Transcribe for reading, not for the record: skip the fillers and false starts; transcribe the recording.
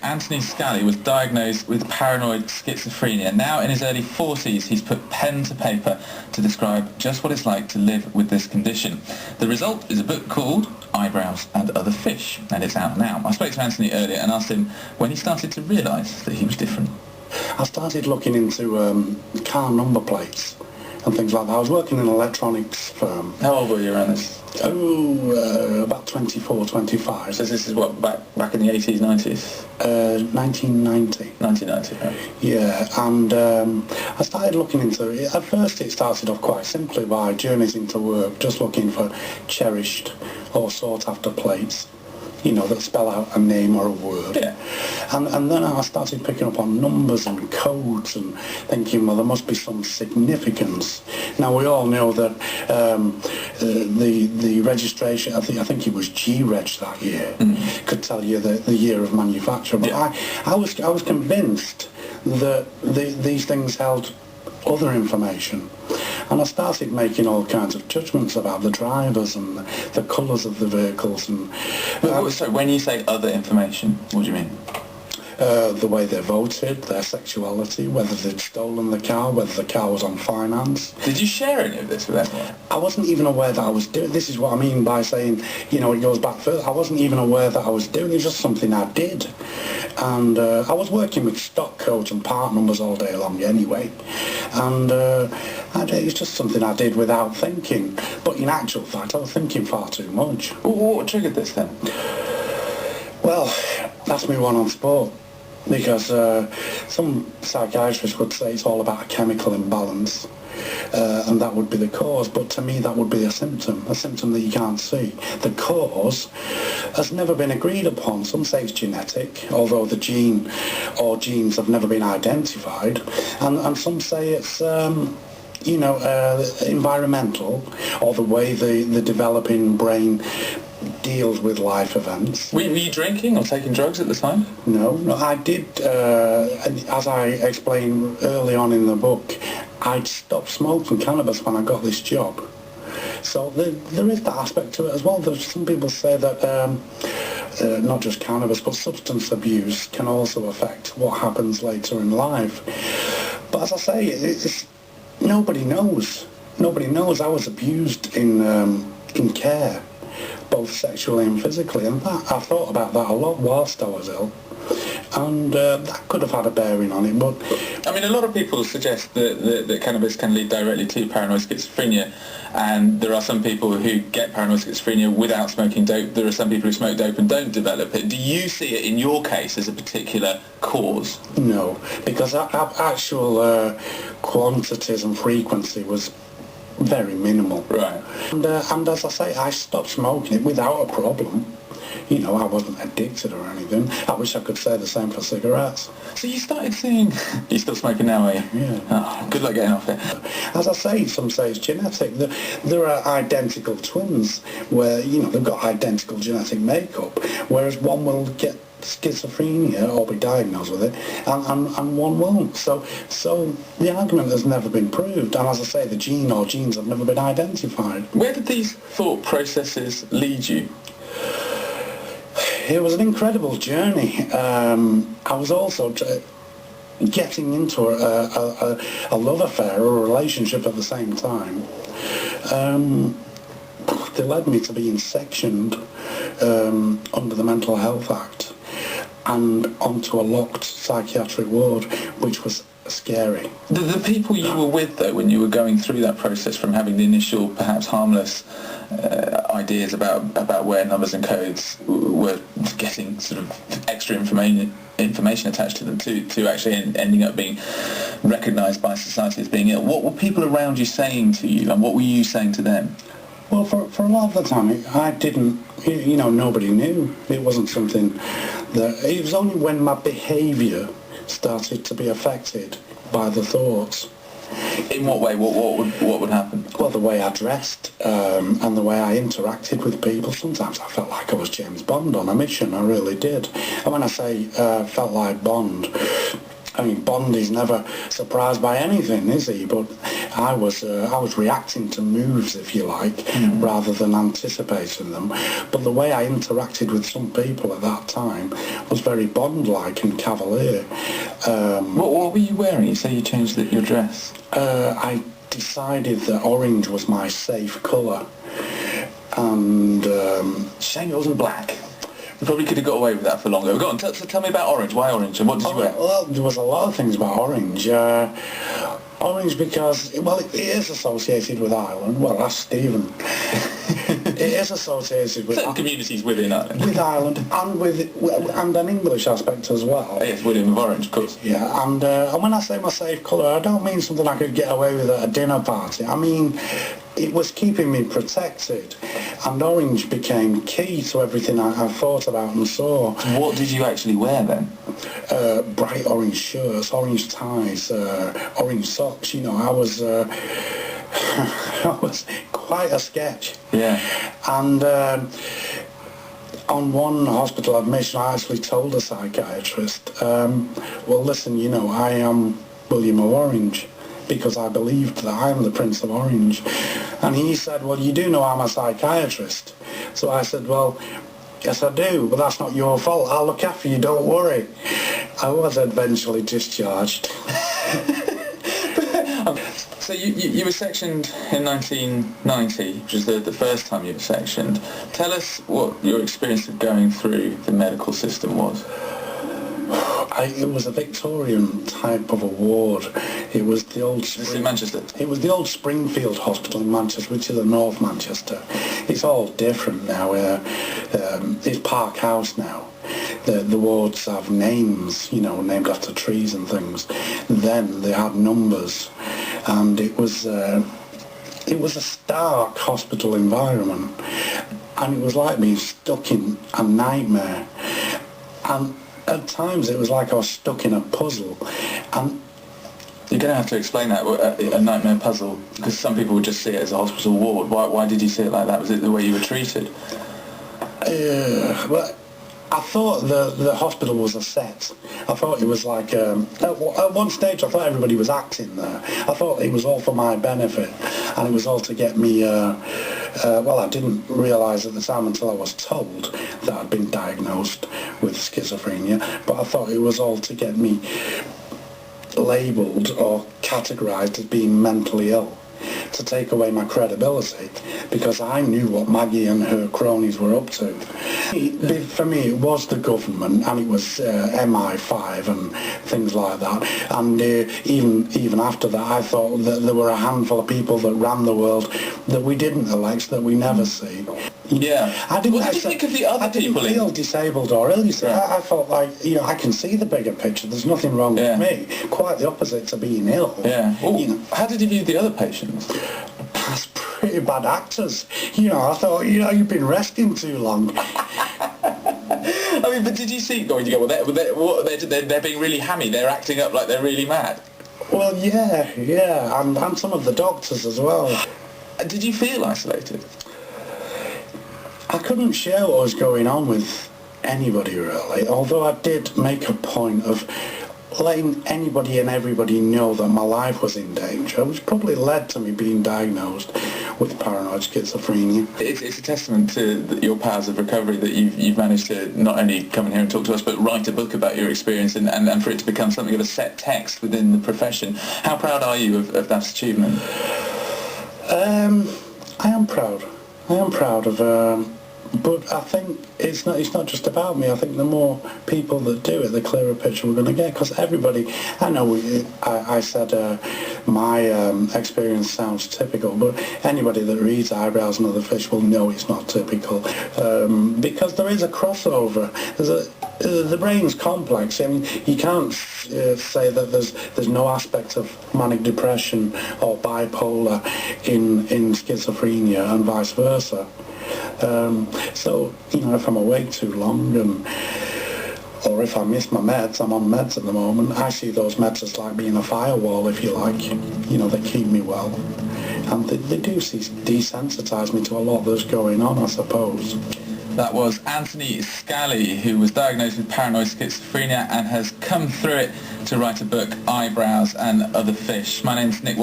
Anthony Scally was diagnosed with paranoid schizophrenia. Now in his early 40s, he's put pen to paper to describe just what it's like to live with this condition. The result is a book called Eyebrows and Other Fish, and it's out now. I spoke to Anthony earlier and asked him when he started to realise that he was different. I started looking into car number plates and things like that. I was working in an electronics firm. How old were you around this? About 24, 25. So this is what, back in the 80s, 90s? 1990. 1990, right. Yeah, and I started looking into it. At first it started off quite simply by journeys into work, just looking for cherished or sought after plates, you know, that spell out a name or a word. Yeah. And then I started picking up on numbers and codes and thinking, well, there must be some significance. Now, we all know that the registration, I think it was G-Reg that year, could tell you the year of manufacture. But yeah. I was convinced that these things held other information. And I started making all kinds of judgments about the drivers and the colours of the vehicles. And so when you say other information, what do you mean? The way they voted, their sexuality, whether they'd stolen the car, whether the car was on finance. Did you share any of this with anyone? I wasn't even aware that I was doing. This is what I mean by saying, you know, it goes back further. I wasn't even aware that I was doing it. It was just something I did. And I was working with stock codes and part numbers all day long anyway. And it's just something I did without thinking. But in actual fact, I was thinking far too much. What triggered this then? Well, that's me one on sport. Because some psychiatrists would say it's all about a chemical imbalance, and that would be the cause, but to me that would be a symptom that you can't see. The cause has never been agreed upon. Some say it's genetic, although the gene or genes have never been identified, and some say it's environmental, or the way the developing brain deals with life events. Were you drinking or taking drugs at the time? No, I did, as I explained early on in the book, I'd stopped smoking cannabis when I got this job. So there is that aspect to it as well. There's some people say that not just cannabis, but substance abuse can also affect what happens later in life. But as I say, nobody knows. Nobody knows. I was abused in care, both sexually and physically, and I thought about that a lot whilst I was ill, and that could have had a bearing on it. But I mean, a lot of people suggest that cannabis can lead directly to paranoid schizophrenia, and there are some people who get paranoid schizophrenia without smoking dope. There are some people who smoke dope and don't develop it. Do you see it in your case as a particular cause? No, because actual quantities and frequency was very minimal. Right. And as I say, I stopped smoking it without a problem. You know, I wasn't addicted or anything. I wish I could say the same for cigarettes. So you started seeing... You're still smoking now, are you? Yeah. Oh, good luck getting off it. As I say, some say it's genetic. There are identical twins where, you know, they've got identical genetic makeup, whereas one will get schizophrenia or be diagnosed with it, and one won't. So the argument has never been proved, and as I say, the gene or genes have never been identified. Where did these thought processes lead you? It was an incredible journey. I was also getting into a love affair or a relationship at the same time. They led me to being sectioned under the Mental Health Act and onto a locked psychiatric ward, which was scary. The people you were with, though, when you were going through that process, from having the initial, perhaps harmless ideas about where numbers and codes were getting sort of extra information attached to them, to actually ending up being recognised by society as being ill, what were people around you saying to you, and what were you saying to them? Well, for a lot of the time, I didn't, you know, nobody knew. It wasn't something that... It was only when my behaviour started to be affected by the thoughts. In what way? What would happen? Well, the way I dressed and the way I interacted with people. Sometimes I felt like I was James Bond on a mission. I really did. And when I say felt like Bond, I mean, Bond is never surprised by anything, is he? But I was reacting to moves, if you like, rather than anticipating them. But the way I interacted with some people at that time was very Bond-like and cavalier. What were you wearing? You say you changed your dress. I decided that orange was my safe colour, and Shame it wasn't black. You probably could have got away with that for longer. Go on, tell me about orange. Why orange, and what did you wear? Well, there was a lot of things about orange. Orange because, well, it is associated with Ireland. Well, that's Stephen. It is associated with... Certain communities within Ireland. With Ireland, and an English aspect as well. Oh, yes, William of Orange, of course. Yeah, and when I say my safe colour, I don't mean something I could get away with at a dinner party. I mean, it was keeping me protected, and orange became key to everything I thought about and saw. What did you actually wear then? Bright orange shirts, orange ties, orange socks. You know, I was I was quite a sketch. Yeah. And on one hospital admission, I actually told a psychiatrist, well, listen, you know, I am William of Orange, because I believed that I'm the Prince of Orange. And he said, well, you do know I'm a psychiatrist. So I said, well, yes I do, but that's not your fault. I'll look after you, don't worry. I was eventually discharged. So you were sectioned in 1990, which was the first time you were sectioned. Tell us what your experience of going through the medical system was. It was a Victorian type of a ward. It was the old... in Manchester? It was the old Springfield Hospital in Manchester, which is in North Manchester. It's all different now. It's Park House now. The wards have names, you know, named after trees and things. Then they had numbers, and it was a stark hospital environment, and it was like being stuck in a nightmare. And at times it was like I was stuck in a puzzle. And you're going to have to explain that, a nightmare puzzle, because some people would just see it as a hospital ward. Why did you see it like that? Was it the way you were treated? Well, I thought the hospital was a set. I thought it was like... at one stage I thought everybody was acting there. I thought it was all for my benefit, and it was all to get me... well, I didn't realise at the time until I was told that I'd been diagnosed with schizophrenia, but I thought it was all to get me labelled or categorised as being mentally ill, to take away my credibility, because I knew what Maggie and her cronies were up to. For me, it was the government, and it was MI5 and things like that. And even after that, I thought that there were a handful of people that ran the world that we didn't elect, that we never see. Yeah. What did you think of the other people? I didn't feel disabled or ill. I felt like, you know, I can see the bigger picture. There's nothing wrong with me. Quite the opposite to being ill. Yeah. Well, you know, how did you view the other patients? As pretty bad actors. You know, I thought, you know, you've been resting too long. I mean, but did you see... Oh, you go, well, they're being really hammy. They're acting up like they're really mad. Well, yeah, and some of the doctors as well. Did you feel isolated? I couldn't share what was going on with anybody, really, although I did make a point of letting anybody and everybody know that my life was in danger, which probably led to me being diagnosed with paranoid schizophrenia. It's a testament to your powers of recovery that you've managed to not only come in here and talk to us, but write a book about your experience and for it to become something of a set text within the profession. How proud are you of that achievement? I am proud. I am proud of... But I think it's not just about me. I think the more people that do it, the clearer picture we're going to get. Because everybody, I know I said my experience sounds typical, but anybody that reads Eyebrows and Other Fish will know it's not typical. Because there is a crossover. The brain's complex. I mean, you can't say that there's no aspect of manic depression or bipolar in schizophrenia and vice versa. So, you know, if I'm awake too long or if I miss my meds, I'm on meds at the moment, I see those meds as like being a firewall, if you like. You know, they keep me well. And they do desensitise me to a lot that's going on, I suppose. That was Anthony Scally, who was diagnosed with paranoid schizophrenia and has come through it to write a book, Eyebrows and Other Fish. My name's Nick Wallace.